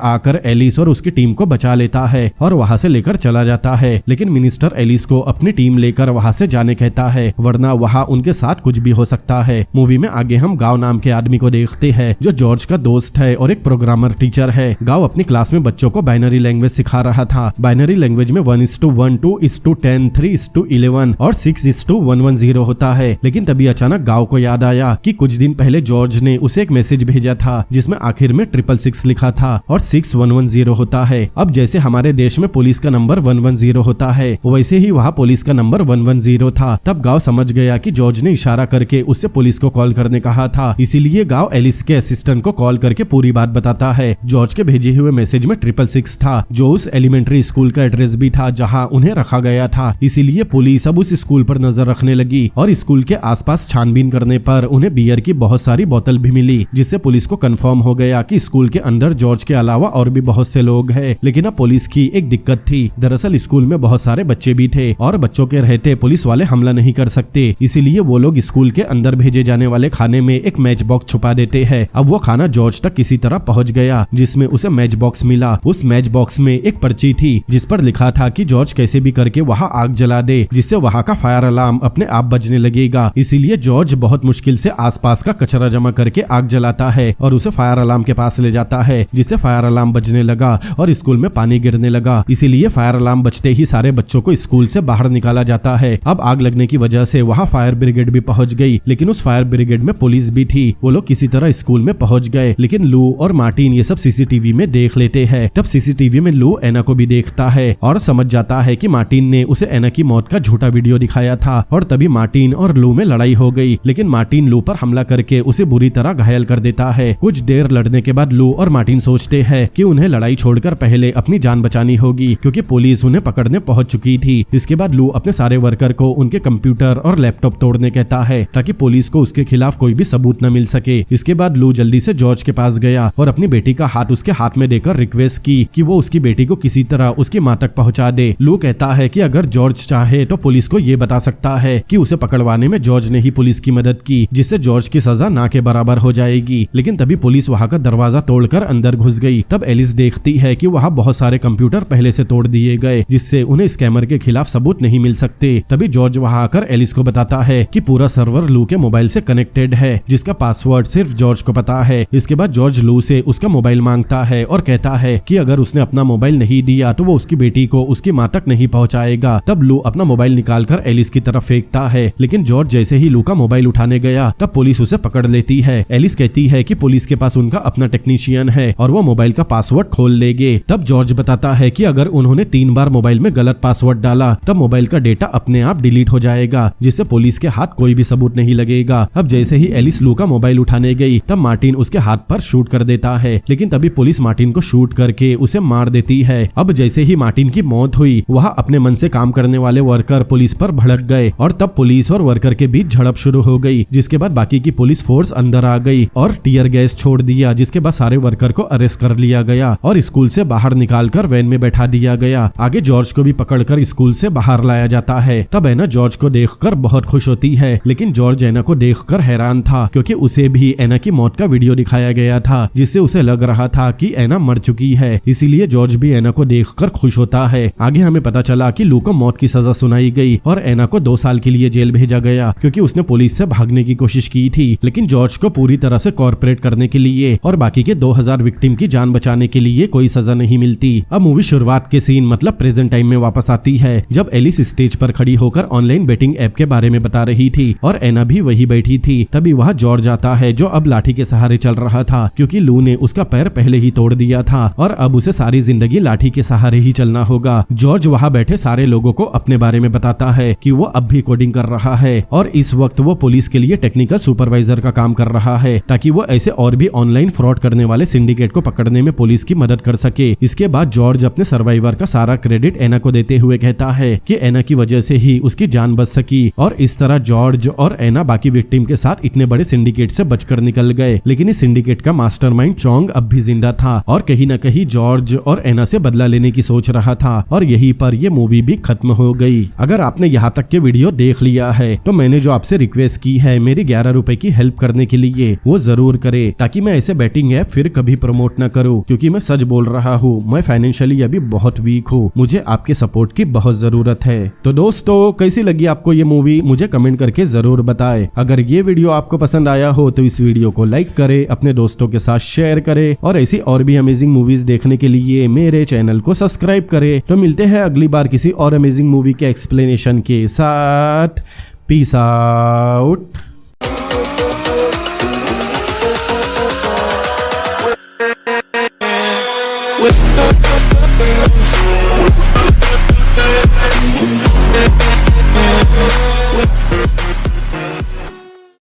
आकर एलिस और उसकी टीम को बचा लेता है और वहाँ से लेकर चला जाता है। लेकिन मिनिस्टर एलिस को अपनी टीम लेकर वहाँ से जाने कहता है, वरना वहाँ उनके साथ कुछ भी हो सकता है। मूवी में आगे हम गांव नाम के आदमी को देखते हैं जो जॉर्ज का दोस्त है और एक प्रोग्रामर टीचर है। गांव अपनी क्लास में बच्चों को बाइनरी लैंग्वेज सिखा रहा था। बाइनरी लैंग्वेज में 1:1, 2:10, 3:11 और 6:110 होता है। लेकिन तभी अचानक गांव को याद आया कि कुछ दिन पहले जॉर्ज ने उसे एक मैसेज भेजा था जिसमें आखिर में 666 लिखा था और 6110 होता है। अब जैसे हमारे देश में पुलिस का नंबर 110 होता है, वैसे ही वहाँ पुलिस का नंबर 110 था। तब गांव समझ गया कि जॉर्ज ने इशारा करके उससे पुलिस को कॉल करने कहा था, इसीलिए गांव एलिस के असिस्टेंट को कॉल करके पूरी बात बताता है। जॉर्ज के भेजे हुए मैसेज में 666 था, जो उस एलिमेंट्री स्कूल का एड्रेस भी था जहां उन्हें रखा गया था। इसीलिए पुलिस अब उस स्कूल पर नजर रखने लगी और स्कूल के आसपास छानबीन करने पर उन्हें बियर की बहुत सारी बोतल भी मिली, जिससे पुलिस को कंफर्म हो गया कि स्कूल के अंदर जॉर्ज के अलावा और भी बहुत से लोग हैं। लेकिन अब पुलिस की एक दिक्कत थी, दरअसल स्कूल में बहुत सारे बच्चे भी थे और बच्चों के रहते पुलिस वाले हमला नहीं कर सकते, इसीलिए वो लोग स्कूल के अंदर भेजे जाने वाले खाने में एक मैच बॉक्स छुपा देते हैं। अब वो खाना जॉर्ज तक किसी तरह पहुंच गया, जिसमें उसे मैच बॉक्स मिला। उस मैच बॉक्स में एक पर्ची थी जिस पर लिखा था कि जॉर्ज कैसे भी करके वहाँ आग जला दे, जिससे वहाँ का फायर अलार्म अपने आप बजने लगेगा। इसीलिए जॉर्ज बहुत मुश्किल से आसपास का कचरा जमा करके आग जलाता है और उसे फायर अलार्म के पास ले जाता है, जिससे फायर अलार्म बजने लगा और स्कूल में पानी गिरने लगा। इसीलिए फायर अलार्म बजते ही सारे बच्चों को स्कूल से बाहर निकाला जाता है। अब आग लगने की वजह से वहाँ फायर ब्रिगेड भी पहुंच गई, लेकिन उस फायर ब्रिगेड में पुलिस भी थी। वो लोग किसी तरह स्कूल में पहुंच गए, लेकिन लू और मार्टिन ये सब सीसीटीवी में देख लेते हैं। तब सीसीटीवी में लू एना को भी देखता है और समझ जाता है कि मार्टिन ने उसे एना की मौत का झूठा वीडियो दिखाया था और तभी मार्टिन और लू में लड़ाई हो गई। लेकिन मार्टिन लू पर हमला करके उसे बुरी तरह घायल कर देता है। कुछ देर लड़ने के बाद लू और मार्टिन सोचते हैं कि उन्हें लड़ाई छोड़कर पहले अपनी जान बचानी होगी, क्योंकि पुलिस उन्हें पकड़ने पहुंच चुकी थी। इसके बाद लू अपने सारे वर्कर को उनके कंप्यूटर और लैपटॉप तोड़ने कहता है ताकि पुलिस को उसके खिलाफ कोई भी सबूत न मिल सके। इसके बाद लू जल्दी से जॉर्ज के पास गया और अपनी बेटी का हाथ उसके हाथ में देकर रिक्वेस्ट की कि वो उसकी बेटी को किसी तरह उसकी मां तक पहुंचा दे। लू कहता है कि अगर जॉर्ज चाहे तो पुलिस को ये बता सकता है कि उसे पकड़वाने में जॉर्ज ने ही पुलिस की मदद की, जिससे जॉर्ज की सजा ना के बराबर हो जाएगी। लेकिन तभी पुलिस वहाँ का दरवाजा तोड़कर अंदर घुस गई। तब एलिस देखती है कि वहाँ बहुत सारे कंप्यूटर पहले से तोड़ दिए गए, जिससे उन्हें स्कैमर के खिलाफ सबूत नहीं मिल सकते। तभी जॉर्ज वहाँ आकर एलिस को बताता है कि पूरा सर्वर लू के मोबाइल से कनेक्टेड है, जिसका पासवर्ड सिर्फ जॉर्ज को पता है। इसके बाद जॉर्ज लू से उसका मोबाइल मांगता है और कहता है कि अगर उसने अपना मोबाइल नहीं दिया तो वो उसकी बेटी को उसकी मां तक नहीं पहुंचाएगा। तब लू अपना मोबाइल निकालकर एलिस की तरफ फेंकता है, लेकिन जॉर्ज जैसे ही लू का मोबाइल उठाने गया तब पुलिस उसे पकड़ लेती है। एलिस कहती है कि पुलिस के पास उनका अपना टेक्नीशियन है और वो मोबाइल का पासवर्ड खोल लेंगे। तब जॉर्ज बताता है कि अगर उन्होंने 3 बार मोबाइल में गलत पासवर्ड डाला तब मोबाइल का डेटा अपने आप डिलीट हो जाएगा, जिससे पुलिस के हाथ कोई भी सबूत नहीं लगेगा। अब जैसे ही एलिस लू का मोबाइल उठाने गई तब मार्टिन उसके हाथ पर शूट कर देता है, लेकिन तभी पुलिस मार्टिन को शूट करके उसे मार देती है। अब जैसे ही मार्टिन की मौत हुई वहाँ अपने मन से काम करने वाले वर्कर पुलिस पर भड़क गए और तब पुलिस और वर्कर के बीच झड़प शुरू हो गई, जिसके बाद बाकी की पुलिस फोर्स अंदर आ गई और टीयर गैस छोड़ दिया, जिसके बाद सारे वर्कर को अरेस्ट कर लिया गया और स्कूल से बाहर निकालकर वैन में बैठा दिया गया। आगे जॉर्ज को भी पकड़कर स्कूल से बाहर लाया जाता है। तब एना जॉर्ज को देखकर बहुत खुश होती है, लेकिन जॉर्ज एना को देखकर हैरान था, क्योंकि उसे भी एना की मौत का वीडियो दिखाया गया था, जिससे उसे लग रहा था कि एना मर चुकी है। इसीलिए जॉर्ज भी एना को देखकर खुश होता है। आगे हमें पता चला कि लू को मौत की सजा सुनाई गई और एना को 2 साल के लिए जेल भेजा गया, क्योंकि हालांकि उसने पुलिस से भागने की कोशिश की थी, लेकिन जॉर्ज को पूरी तरह से कॉर्पोरेट करने के लिए और बाकी के 2000 विक्टिम की जान बचाने के लिए कोई सजा नहीं मिलती। अब मूवी शुरुआत के सीन मतलब प्रेजेंट टाइम में वापस आती है, जब एलिस स्टेज पर खड़ी होकर ऑनलाइन बेटिंग ऐप के बारे में बता रही थी और एना भी वही बैठी थी। तभी वह जॉर्ज आता है, जो अब लाठी के सहारे चल रहा था, क्योंकि लू ने उसका पैर पहले ही तोड़ दिया था और अब उसे सारी जिंदगी लाठी के सहारे ही चलना होगा। जॉर्ज वहाँ बैठे सारे लोगों को अपने बारे में बताता है कि वो अब भी कोडिंग कर रहा है और इस वक्त वो पुलिस के लिए टेक्निकल सुपरवाइजर का काम कर रहा है, ताकि वो ऐसे और भी ऑनलाइन फ्रॉड करने वाले सिंडिकेट को पकड़ने में पुलिस की मदद कर सके। इसके बाद जॉर्ज अपने सर्वाइवर का सारा क्रेडिट एना को देते हुए कहता है कि एना की वजह से ही उसकी जान बच सकी और इस तरह जॉर्ज और एना बाकी विक्टिम के साथ इतने बड़े सिंडिकेट से बचकर निकल गए। लेकिन इस सिंडिकेट का मास्टरमाइंड चोंग अब भी जिंदा था और कहीं न कहीं जॉर्ज और एना से बदला लेने की सोच रहा था और यहीं पर ये मूवी भी खत्म हो गई। अगर आपने यहाँ तक के वीडियो देख लिया है तो मैंने जो आपसे रिक्वेस्ट की है मेरी 11 रुपए की हेल्प करने के लिए, वो जरूर करे, ताकि मैं ऐसे बैटिंग ऐप फिर कभी प्रमोट न करूं, क्योंकि मैं सच बोल रहा हूँ, मैं फाइनेंशियली अभी बहुत वीक हूँ, मुझे आपके सपोर्ट की बहुत जरूरत है। तो दोस्तों, कैसी लगी आपको ये मूवी मुझे कमेंट करके जरूर बताएं। अगर ये वीडियो आपको पसंद आया हो तो इस वीडियो को लाइक करें, अपने दोस्तों के साथ शेयर करें और ऐसी और भी अमेजिंग मूवीज देखने के लिए मेरे चैनल को सब्सक्राइब करें। तो मिलते हैं अगली बार किसी और अमेजिंग मूवी के एक्सप्लेनेशन के साथ। Peace out. With